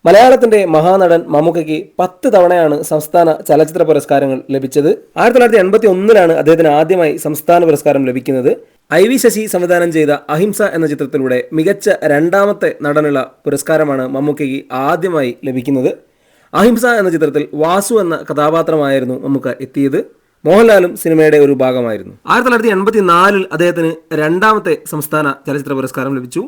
മലയാളത്തിന്റെ മഹാനടൻ മമ്മൂക്കയ്ക്ക് 10 തവണയാണ് സംസ്ഥാന ചലച്ചിത്ര പുരസ്കാരങ്ങൾ ലഭിച്ചത്. 1981 അദ്ദേഹത്തിന് ആദ്യമായി സംസ്ഥാന പുരസ്കാരം ലഭിക്കുന്നത്. IV ശശി സംവിധാനം ചെയ്ത അഹിംസ എന്ന ചിത്രത്തിലൂടെ മികച്ച രണ്ടാമത്തെ നടനുള്ള പുരസ്കാരമാണ് മമ്മൂക്കയ്ക്ക് ആദ്യമായി ലഭിക്കുന്നത്. അഹിംസ എന്ന ചിത്രത്തിൽ വാസു എന്ന കഥാപാത്രമായിരുന്നു മമ്മൂക്ക എത്തിയത്. മോഹൻലാലും സിനിമയുടെ ഒരു ഭാഗമായിരുന്നു. 1984 അദ്ദേഹത്തിന് രണ്ടാമത്തെ സംസ്ഥാന ചലച്ചിത്ര പുരസ്കാരം ലഭിച്ചു.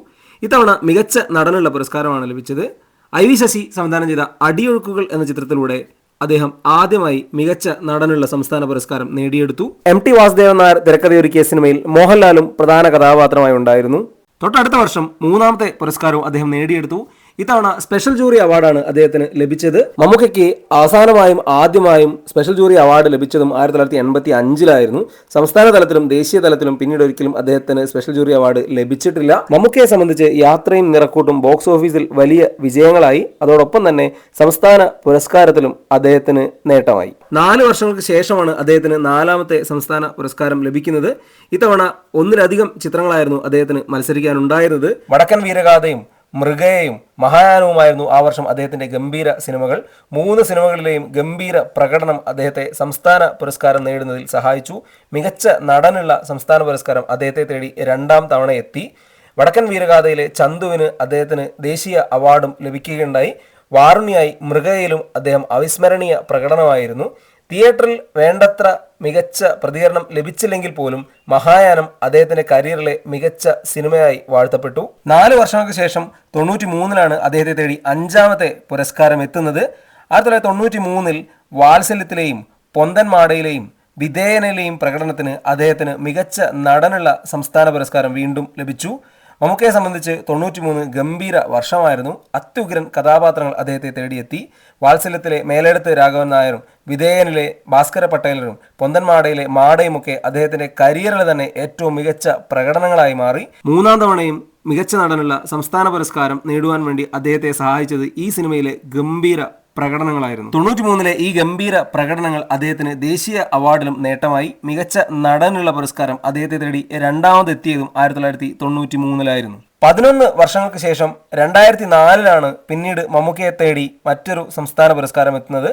ഇത്തവണ മികച്ച നടനുള്ള പുരസ്കാരമാണ് ലഭിച്ചത്. IV ശശി സംവിധാനം ചെയ്ത അടിയൊഴുക്കുകൾ എന്ന ചിത്രത്തിലൂടെ അദ്ദേഹം ആദ്യമായി മികച്ച നടനുള്ള സംസ്ഥാന പുരസ്കാരം നേടിയെടുത്തു. MT വാസുദേവൻ നായർ തിരക്കഥയൊരുക്കിയ സിനിമയിൽ മോഹൻലാലും പ്രധാന കഥാപാത്രമായി ഉണ്ടായിരുന്നു. തൊട്ടടുത്ത വർഷം മൂന്നാമത്തെ പുരസ്കാരവും അദ്ദേഹം നേടിയെടുത്തു. ഇത്തവണ സ്പെഷ്യൽ ജൂറി അവാർഡാണ് അദ്ദേഹത്തിന് ലഭിച്ചത്. മമ്മൂക്കയ്ക്ക് അവസാനമായും ആദ്യമായും സ്പെഷ്യൽ ജൂറി അവാർഡ് ലഭിച്ചതും 1985 സംസ്ഥാന തലത്തിലും ദേശീയ തലത്തിലും പിന്നീട് ഒരിക്കലും അദ്ദേഹത്തിന് സ്പെഷ്യൽ ജൂറി അവാർഡ് ലഭിച്ചിട്ടില്ല. മമ്മൂക്കയെ സംബന്ധിച്ച് യാത്രയും നിറക്കൂട്ടും ബോക്സ് ഓഫീസിൽ വലിയ വിജയങ്ങളായി. അതോടൊപ്പം തന്നെ സംസ്ഥാന പുരസ്കാരത്തിലും അദ്ദേഹത്തിന് നേട്ടമായി. 4 വർഷങ്ങൾക്ക് ശേഷമാണ് അദ്ദേഹത്തിന് 4ാമത്തെ സംസ്ഥാന പുരസ്കാരം ലഭിക്കുന്നത്. ഇത്തവണ ഒന്നിലധികം ചിത്രങ്ങളായിരുന്നു അദ്ദേഹത്തിന് മത്സരിക്കാനുണ്ടായിരുന്നത്. വടക്കൻ വീരഗാഥയും മൃഗയും മഹായാനവുമായിരുന്നു ആ വർഷം അദ്ദേഹത്തിന്റെ ഗംഭീര സിനിമകൾ. 3 സിനിമകളിലെയും ഗംഭീര പ്രകടനം അദ്ദേഹത്തെ സംസ്ഥാന പുരസ്കാരം നേടുന്നതിൽ സഹായിച്ചു. മികച്ച നടനുള്ള സംസ്ഥാന പുരസ്കാരം അദ്ദേഹത്തെ തേടി 2ാം തവണ എത്തി. വടക്കൻ വീരഗാഥയിലെ ചന്തുവിന് അദ്ദേഹത്തിന് ദേശീയ അവാർഡും ലഭിക്കുകയുണ്ടായി. വാറുണ്ണിയായി മൃഗയിലും അദ്ദേഹം അവിസ്മരണീയ പ്രകടനമായിരുന്നു. തിയേറ്ററിൽ വേണ്ടത്ര മികച്ച പ്രതികരണം ലഭിച്ചില്ലെങ്കിൽ പോലും മഹായാനം അദ്ദേഹത്തിന്റെ കരിയറിലെ മികച്ച സിനിമയായി വാഴ്ത്തപ്പെട്ടു. 4 വർഷങ്ങൾക്ക് ശേഷം 93 അദ്ദേഹത്തെ തേടി 5ാമത്തെ പുരസ്കാരം എത്തുന്നത്. 1993 വാത്സല്യത്തിലെയും പൊന്തൻമാടയിലെയും വിധേയനിലെയും പ്രകടനത്തിന് അദ്ദേഹത്തിന് മികച്ച നടനുള്ള സംസ്ഥാന പുരസ്കാരം വീണ്ടും ലഭിച്ചു. മമ്മൂക്കയെ സംബന്ധിച്ച് 93 ഗംഭീര വർഷമായിരുന്നു. അത്യുഗ്രൻ കഥാപാത്രങ്ങൾ അദ്ദേഹത്തെ തേടിയെത്തി. വാത്സല്യത്തിലെ മേലെടുത്ത് രാഘവൻ നായരും വിധേയനിലെ ഭാസ്കര പട്ടേലരും പൊന്തൻമാടയിലെ മാടയുമൊക്കെ അദ്ദേഹത്തിന്റെ കരിയറിലെ തന്നെ ഏറ്റവും മികച്ച പ്രകടനങ്ങളായി മാറി. 3ാം തവണയും മികച്ച നടനുള്ള സംസ്ഥാന പുരസ്കാരം നേടുവാൻ വേണ്ടി അദ്ദേഹത്തെ സഹായിച്ചത് ഈ സിനിമയിലെ ഗംഭീര പ്രകടനങ്ങളായിരുന്നു. 93 ഈ ഗംഭീര പ്രകടനങ്ങൾ അദ്ദേഹത്തിന് ദേശീയ അവാർഡിലും നേട്ടമായി. മികച്ച നടനുള്ള പുരസ്കാരം അദ്ദേഹത്തെ തേടി 2ാമതെത്തിയതും 1993 11 വർഷങ്ങൾക്ക് ശേഷം 2004 പിന്നീട് മമ്മൂക്കയെ തേടി മറ്റൊരു സംസ്ഥാന പുരസ്കാരം എത്തുന്നത്.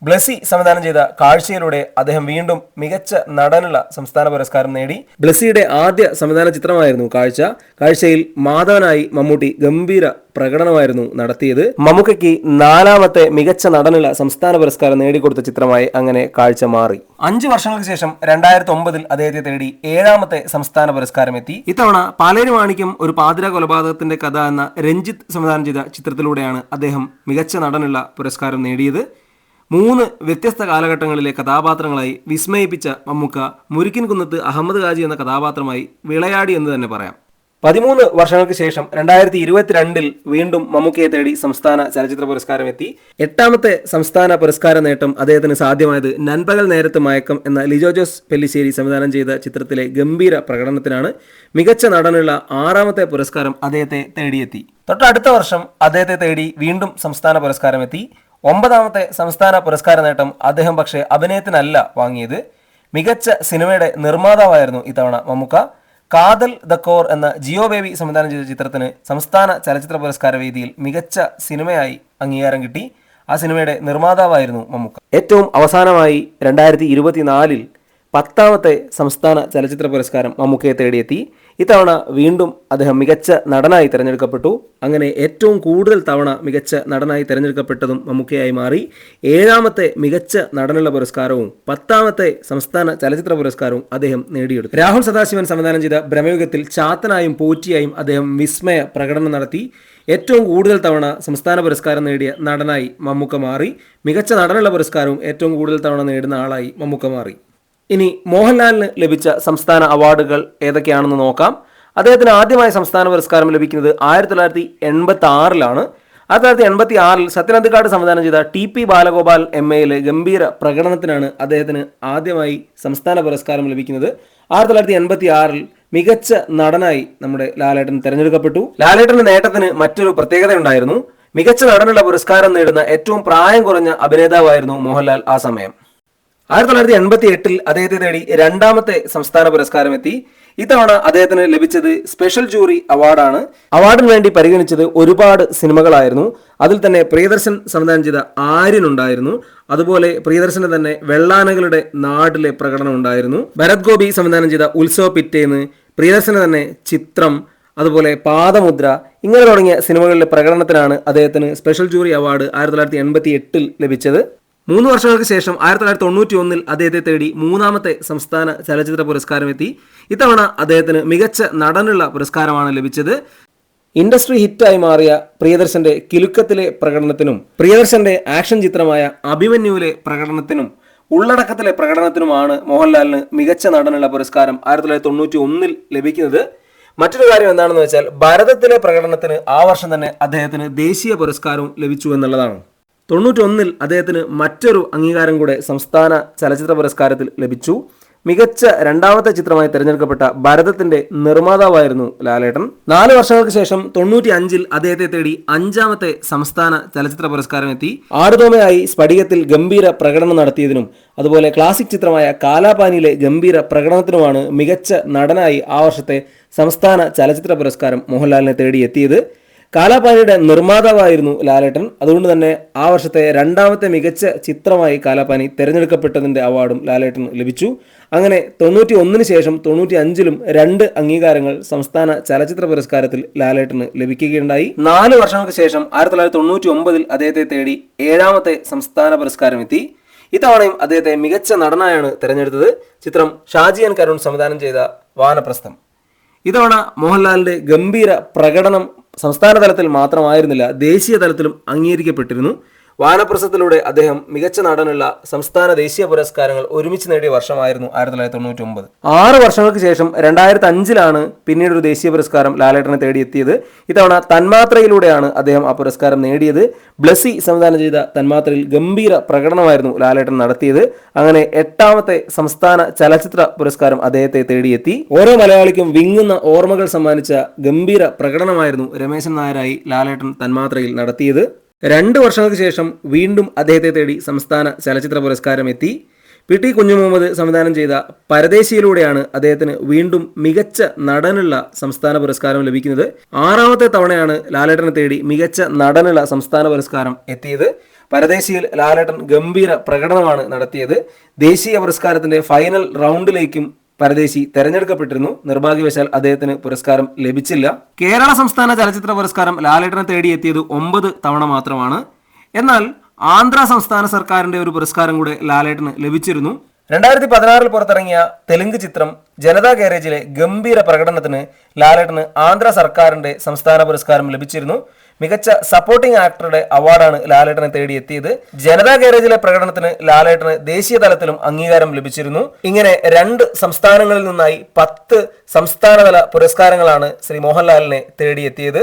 ബ്ലസ്സി സംവിധാനം ചെയ്ത കാഴ്ചയിലൂടെ അദ്ദേഹം വീണ്ടും മികച്ച നടനുള്ള സംസ്ഥാന പുരസ്കാരം നേടി. ബ്ലസ്സിയുടെ ആദ്യ സംവിധാന ചിത്രമായിരുന്നു കാഴ്ച. കാഴ്ചയിൽ മാധവനായി മമ്മൂട്ടി ഗംഭീര പ്രകടനമായിരുന്നു നടത്തിയത്. മമ്മൂക്കയ്ക്ക് 4ാമത്തെ മികച്ച നടനുള്ള സംസ്ഥാന പുരസ്കാരം നേടിക്കൊടുത്ത ചിത്രമായി അങ്ങനെ കാഴ്ച മാറി. 5 വർഷങ്ങൾക്ക് ശേഷം 2009 അദ്ദേഹത്തെ തേടി 7ാമത്തെ സംസ്ഥാന പുരസ്കാരം എത്തി. ഇത്തവണ പാലേരി മാണിക്യം ഒരു പാതിര കൊലപാതകത്തിന്റെ കഥ എന്ന രഞ്ജിത്ത് സംവിധാനം ചെയ്ത ചിത്രത്തിലൂടെയാണ് അദ്ദേഹം മികച്ച നടനുള്ള പുരസ്കാരം നേടിയത്. 3 വ്യത്യസ്ത കാലഘട്ടങ്ങളിലെ കഥാപാത്രങ്ങളായി വിസ്മയിപ്പിച്ച മമ്മൂക്ക മുരിക്കിൻ കുന്നത്ത് അഹമ്മദ് ഖാജി എന്ന കഥാപാത്രമായി വിളയാടി എന്ന് തന്നെ പറയാം. 13 വർഷങ്ങൾക്ക് ശേഷം 2022 വീണ്ടും മമ്മൂക്കയെ തേടി സംസ്ഥാന ചലച്ചിത്ര പുരസ്കാരം എത്തി. 8ാമത്തെ സംസ്ഥാന പുരസ്കാര നേട്ടം അദ്ദേഹത്തിന് സാധ്യമായത് നൻപകൽ നേരത്ത് മയക്കം എന്ന ലിജോ ജോസ് പെല്ലിശ്ശേരി സംവിധാനം ചെയ്ത ചിത്രത്തിലെ ഗംഭീര പ്രകടനത്തിനാണ്. മികച്ച നടനുള്ള 6ാമത്തെ പുരസ്കാരം അദ്ദേഹത്തെ തേടിയെത്തി. തൊട്ടടുത്ത വർഷം അദ്ദേഹത്തെ തേടി വീണ്ടും സംസ്ഥാന പുരസ്കാരം എത്തി. 9ാമത്തെ സംസ്ഥാന പുരസ്കാര നേട്ടം അദ്ദേഹം പക്ഷേ അഭിനയത്തിനല്ല വാങ്ങിയത്. മികച്ച സിനിമയുടെ നിർമ്മാതാവായിരുന്നു ഇത്തവണ മമ്മൂക്ക. കാതൽ ദ കോർ എന്ന ജിയോ ബേബി സംവിധാനം ചെയ്ത ചിത്രത്തിന് സംസ്ഥാന ചലച്ചിത്ര പുരസ്കാര വേദിയിൽ മികച്ച സിനിമയായി അംഗീകാരം കിട്ടി. ആ സിനിമയുടെ നിർമ്മാതാവായിരുന്നു മമ്മൂക്ക. ഏറ്റവും അവസാനമായി 2024 10ാമത്തെ സംസ്ഥാന ചലച്ചിത്ര പുരസ്കാരം മമ്മൂക്കയെ തേടിയെത്തി. ഇത്തവണ വീണ്ടും അദ്ദേഹം മികച്ച നടനായി തിരഞ്ഞെടുക്കപ്പെട്ടു. അങ്ങനെ ഏറ്റവും കൂടുതൽ തവണ മികച്ച നടനായി തിരഞ്ഞെടുക്കപ്പെട്ടതും മമ്മൂക്കയായി മാറി. 7ാമത്തെ മികച്ച നടനുള്ള പുരസ്കാരവും 10ാമത്തെ സംസ്ഥാന ചലച്ചിത്ര പുരസ്കാരവും അദ്ദേഹം നേടിയെടുത്തു. രാഹുൽ സദാശിവൻ സംവിധാനം ചെയ്ത ബ്രഹ്മയുഗത്തിൽ ചാത്തനായും പോറ്റിയായും അദ്ദേഹം വിസ്മയ പ്രകടനം നടത്തി. ഏറ്റവും കൂടുതൽ തവണ സംസ്ഥാന പുരസ്കാരം നേടിയ നടനായി മമ്മൂക്ക മാറി. മികച്ച നടനുള്ള പുരസ്കാരവും ഏറ്റവും കൂടുതൽ തവണ നേടുന്ന ആളായി മമ്മൂക്ക മാറി. ഇനി മോഹൻലാലിന് ലഭിച്ച സംസ്ഥാന അവാർഡുകൾ ഏതൊക്കെയാണെന്ന് നോക്കാം. അദ്ദേഹത്തിന് ആദ്യമായി സംസ്ഥാന പുരസ്കാരം ലഭിക്കുന്നത് 1986 1986 സത്യനന്ദിക്കാട് സംവിധാനം ചെയ്ത TP ബാലഗോപാൽ MAയിലെ ഗംഭീര പ്രകടനത്തിനാണ് അദ്ദേഹത്തിന് ആദ്യമായി സംസ്ഥാന പുരസ്കാരം ലഭിക്കുന്നത്. 1986 മികച്ച നടനായി നമ്മുടെ ലാലേട്ടൻ തിരഞ്ഞെടുക്കപ്പെട്ടു. ലാലേട്ടന്റെ നേട്ടത്തിന് മറ്റൊരു പ്രത്യേകത ഉണ്ടായിരുന്നു. മികച്ച നടനുള്ള പുരസ്കാരം നേടുന്ന ഏറ്റവും പ്രായം കുറഞ്ഞ അഭിനേതാവായിരുന്നു മോഹൻലാൽ ആ സമയം. 1988 അദ്ദേഹത്തെ തേടി രണ്ടാമത്തെ സംസ്ഥാന പുരസ്കാരം എത്തി. ഇത്തവണ അദ്ദേഹത്തിന് ലഭിച്ചത് സ്പെഷ്യൽ ജൂറി അവാർഡാണ്. അവാർഡിന് വേണ്ടി പരിഗണിച്ചത് ഒരുപാട് സിനിമകളായിരുന്നു. അതിൽ തന്നെ പ്രിയദർശൻ സംവിധാനം ചെയ്ത ആര്യൻ ഉണ്ടായിരുന്നു. അതുപോലെ പ്രിയദർശന് തന്നെ വെള്ളാനകളുടെ നാട്ടിലെ പ്രകടനം ഉണ്ടായിരുന്നു. ഭരത് ഗോപി സംവിധാനം ചെയ്ത ഉത്സവ പിറ്റേന്ന്, പ്രിയദർശന് തന്നെ ചിത്രം, അതുപോലെ പാദമുദ്ര, ഇങ്ങനെ തുടങ്ങിയ സിനിമകളിലെ പ്രകടനത്തിനാണ് അദ്ദേഹത്തിന് സ്പെഷ്യൽ ജൂറി അവാർഡ് 1988 ലഭിച്ചത്. 3 വർഷങ്ങൾക്ക് ശേഷം 1991 അദ്ദേഹത്തെ തേടി മൂന്നാമത്തെ സംസ്ഥാന ചലച്ചിത്ര പുരസ്കാരം എത്തി. ഇത്തവണ അദ്ദേഹത്തിന് മികച്ച നടനുള്ള പുരസ്കാരമാണ് ലഭിച്ചത്. ഇൻഡസ്ട്രി ഹിറ്റായി മാറിയ പ്രിയദർശന്റെ കിലുക്കത്തിലെ പ്രകടനത്തിനും പ്രിയദർശന്റെ ആക്ഷൻ ചിത്രമായ അഭിമന്യുവിലെ പ്രകടനത്തിനും ഉള്ളടക്കത്തിലെ പ്രകടനത്തിനുമാണ് മോഹൻലാലിന് മികച്ച നടനുള്ള പുരസ്കാരം 1991 ലഭിക്കുന്നത്. മറ്റൊരു കാര്യം എന്താണെന്ന് വെച്ചാൽ ഭരതത്തിലെ പ്രകടനത്തിന് ആ വർഷം തന്നെ അദ്ദേഹത്തിന് ദേശീയ പുരസ്കാരവും ലഭിച്ചു എന്നുള്ളതാണ്. 91 അദ്ദേഹത്തിന് മറ്റൊരു അംഗീകാരം കൂടെ സംസ്ഥാന ചലച്ചിത്ര പുരസ്കാരത്തിൽ ലഭിച്ചു. മികച്ച രണ്ടാമത്തെ ചിത്രമായി തിരഞ്ഞെടുക്കപ്പെട്ട ഭരതത്തിന്റെ നിർമ്മാതാവായിരുന്നു ലാലേട്ടൻ. 4 വർഷങ്ങൾക്ക് ശേഷം 95 അദ്ദേഹത്തെ തേടി 5ാമത്തെ സംസ്ഥാന ചലച്ചിത്ര പുരസ്കാരം എത്തി. ആടുതോമയായി സ്ഫടികത്തിൽ ഗംഭീര പ്രകടനം നടത്തിയതിനും അതുപോലെ ക്ലാസിക് ചിത്രമായ കാലാപാനിയിലെ ഗംഭീര പ്രകടനത്തിനുമാണ് മികച്ച നടനായി ആ വർഷത്തെ സംസ്ഥാന ചലച്ചിത്ര പുരസ്കാരം മോഹൻലാലിനെ തേടി എത്തിയത്. കാലാപാനിയുടെ നിർമ്മാതാവായിരുന്നു ലാലേട്ടൻ. അതുകൊണ്ട് തന്നെ ആ വർഷത്തെ 2ാമത്തെ മികച്ച ചിത്രമായി കാലാപാനി തിരഞ്ഞെടുക്കപ്പെട്ടതിന്റെ അവാർഡും ലാലേട്ടന് ലഭിച്ചു. അങ്ങനെ 91 ശേഷം 95 2 അംഗീകാരങ്ങൾ സംസ്ഥാന ചലച്ചിത്ര പുരസ്കാരത്തിൽ ലാലേട്ടന് ലഭിക്കുകയുണ്ടായി. 4 വർഷങ്ങൾക്ക് ശേഷം 1999 അദ്ദേഹത്തെ തേടി 7ാമത്തെ സംസ്ഥാന പുരസ്കാരം എത്തി. ഇത്തവണയും അദ്ദേഹത്തെ മികച്ച നടനായാണ് തിരഞ്ഞെടുത്തത്. ചിത്രം ഷാജി എൻ കരുൺ സംവിധാനം ചെയ്ത വാനപ്രസ്ഥം. ഇത്തവണ മോഹൻലാലിന്റെ ഗംഭീര പ്രകടനം സംസ്ഥാന തലത്തിൽ മാത്രമായിരുന്നില്ല, ദേശീയ തലത്തിലും അംഗീകരിക്കപ്പെട്ടിരുന്നു. വാനപ്രസ്ഥത്തിലൂടെ അദ്ദേഹം മികച്ച നടനുള്ള സംസ്ഥാന ദേശീയ പുരസ്കാരങ്ങൾ ഒരുമിച്ച് നേടിയ വർഷമായിരുന്നു 1999. 6 വർഷങ്ങൾക്ക് ശേഷം 2005 പിന്നീട് ഒരു ദേശീയ പുരസ്കാരം ലാലേട്ടനെ തേടിയെത്തിയത്. ഇത്തവണ തന്മാത്രയിലൂടെയാണ് അദ്ദേഹം ആ പുരസ്കാരം നേടിയത്. ബ്ലസ്സി സംവിധാനം ചെയ്ത തന്മാത്രയിൽ ഗംഭീര പ്രകടനമായിരുന്നു ലാലേട്ടൻ നടത്തിയത്. അങ്ങനെ 8ാമത്തെ സംസ്ഥാന ചലച്ചിത്ര പുരസ്കാരം അദ്ദേഹത്തെ തേടിയെത്തി. ഓരോ മലയാളിക്കും വിങ്ങുന്ന ഓർമ്മകൾ സമ്മാനിച്ച ഗംഭീര പ്രകടനമായിരുന്നു രമേശൻ നായരായി ലാലേട്ടൻ തന്മാത്രയിൽ നടത്തിയത്. 2 വർഷങ്ങൾക്ക് ശേഷം വീണ്ടും അദ്ദേഹത്തെ തേടി സംസ്ഥാന ചലച്ചിത്ര പുരസ്കാരം എത്തി. പി.ടി. കുഞ്ഞുമുഹമ്മദ് സംവിധാനം ചെയ്ത പരദേശിയിലൂടെയാണ് അദ്ദേഹത്തിന് വീണ്ടും മികച്ച നടനുള്ള സംസ്ഥാന പുരസ്കാരം ലഭിക്കുന്നത്. 6ാമത്തെ തവണയാണ് ലാലേട്ടനെ തേടി മികച്ച നടനുള്ള സംസ്ഥാന പുരസ്കാരം എത്തിയത്. പരദേശിയിൽ ലാലേട്ടൻ ഗംഭീര പ്രകടനമാണ് നടത്തിയത്. ദേശീയ പുരസ്കാരത്തിന്റെ ഫൈനൽ റൗണ്ടിലേക്കും പരദേശി തെരഞ്ഞെടുക്കപ്പെട്ടിരുന്നു. നിർഭാഗ്യവശാൽ അദ്ദേഹത്തിന് പുരസ്കാരം ലഭിച്ചില്ല. കേരള സംസ്ഥാന ചലച്ചിത്ര പുരസ്കാരം ലാലേട്ടനെ തേടിയെത്തിയത് 9 തവണ മാത്രമാണ്. എന്നാൽ ആന്ധ്ര സംസ്ഥാന സർക്കാരിന്റെ ഒരു പുരസ്കാരം കൂടെ ലാലേട്ടന് ലഭിച്ചിരുന്നു. 2016 പുറത്തിറങ്ങിയ തെലുങ്ക് ചിത്രം ജനതാ ഗാരേജിലെ ഗംഭീര പ്രകടനത്തിന് ലാലേട്ടന് ആന്ധ്ര സർക്കാരിന്റെ സംസ്ഥാന പുരസ്കാരം ലഭിച്ചിരുന്നു. മികച്ച സപ്പോർട്ടിംഗ് ആക്ടറുടെ അവാർഡാണ് ലാലേട്ടനെ തേടിയെത്തിയത്. ജനതാ ഗാരേജിലെ പ്രകടനത്തിന് ലാലേട്ടന് ദേശീയ തലത്തിലും അംഗീകാരം ലഭിച്ചിരുന്നു. ഇങ്ങനെ 2 സംസ്ഥാനങ്ങളിൽ നിന്നായി 10 സംസ്ഥാനതല പുരസ്കാരങ്ങളാണ് ശ്രീ മോഹൻലാലിനെ തേടിയെത്തിയത്.